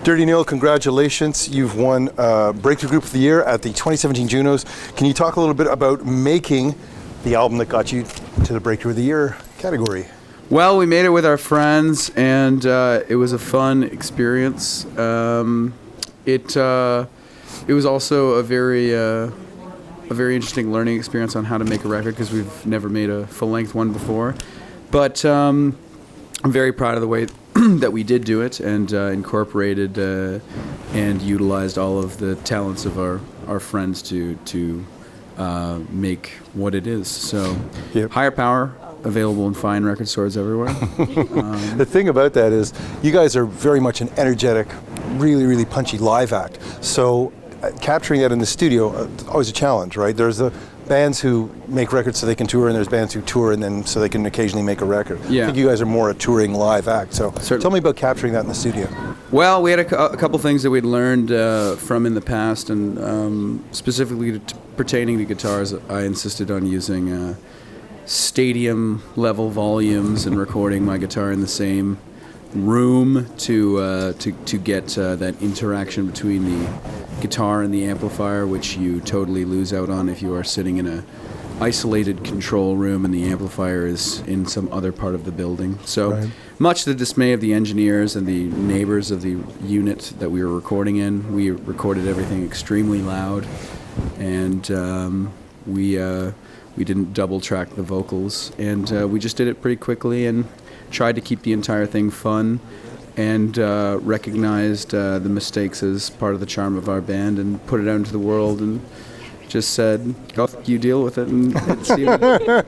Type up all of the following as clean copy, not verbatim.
Dirty Nil, congratulations. You've won Breakthrough Group of the Year at the 2017 Junos. Can you talk a little bit about making the album that got you to the Breakthrough of the Year category? Well, we made it with our friends, and it was a fun experience. It was also a very interesting learning experience on how to make a record, because we've never made a full-length one before. But I'm very proud of the way that we did do it, and incorporated and utilized all of the talents of our friends to make what it is. So, yep. Higher Power, available in fine record stores everywhere. The thing about that is you guys are very much an energetic, really punchy live act. So capturing that in the studio is always a challenge, right? There's the bands who make records so they can tour, and there's bands who tour and then so they can occasionally make a record. Yeah. I think you guys are more a touring live act. So tell me about capturing that in the studio. Well, we had a couple things that we'd learned from in the past, and specifically pertaining to guitars, I insisted on using stadium level volumes and recording my guitar in the same room to get that interaction between the guitar and the amplifier, which you totally lose out on if you are sitting in a isolated control room and the amplifier is in some other part of the building. So, right. Much to the dismay of the engineers and the neighbors of the unit that we were recording in, we recorded everything extremely loud, and we didn't double track the vocals, and we just did it pretty quickly and tried to keep the entire thing fun, and recognized the mistakes as part of the charm of our band, and put it out into the world, and just said, "Go, you deal with it." And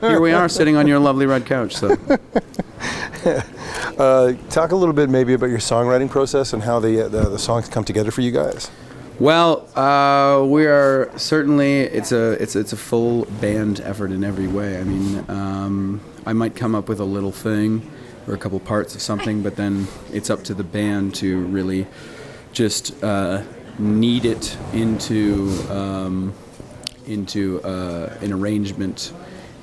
here we are, sitting on your lovely red couch. So, talk a little bit maybe about your songwriting process and how the songs come together for you guys. Well, we are certainly, it's a full band effort in every way. I mean, I might come up with a little thing or a couple parts of something, but then it's up to the band to really just knead it into an arrangement,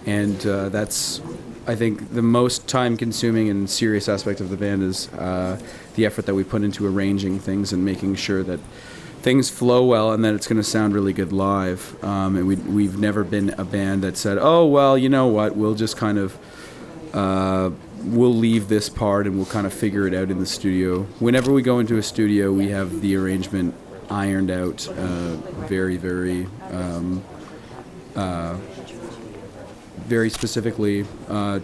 and that's, I think, the most time-consuming and serious aspect of the band is the effort that we put into arranging things and making sure that things flow well and that it's going to sound really good live. And we've never been a band that said, "Oh, well, you know what? We'll just kind of we'll leave this part and we'll kind of figure it out in the studio." Whenever we go into a studio, we have the arrangement ironed out very specifically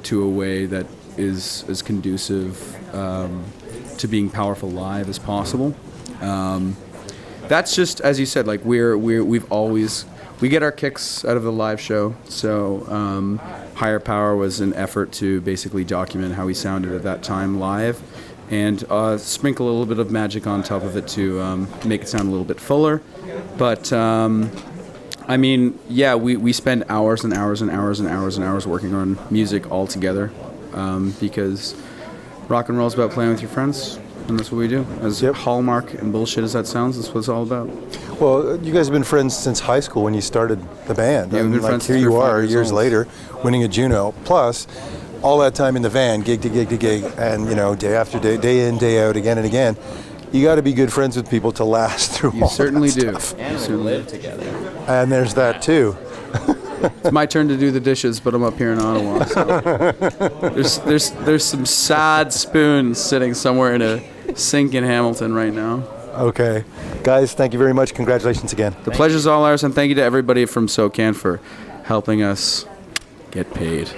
to a way that is as conducive to being powerful live as possible. That's just, as you said, like we get our kicks out of the live show. So Higher Power was an effort to basically document how we sounded at that time live, and sprinkle a little bit of magic on top of it to make it sound a little bit fuller. But I mean, yeah, we spend hours and hours and hours and hours and hours working on music all together, because rock and roll is about playing with your friends. And that's what we do. As hallmark and bullshit as that sounds, that's what it's all about. Well, you guys have been friends since high school when you started the band. Yeah, and we've been friends here you are, years old. later, winning a Juno. Plus, all that time in the van, gig to gig to gig, and day after day, day in, day out, again and again. You got to be good friends with people to last through all that You certainly do. stuff. And we live together. And there's that too. It's my turn to do the dishes, but I'm up here in Ottawa. So. There's some sad spoons sitting somewhere in a sink in Hamilton right now. Okay. Guys, thank you very much. Congratulations again. The pleasure's all ours, and thank you to everybody from SOCAN for helping us get paid.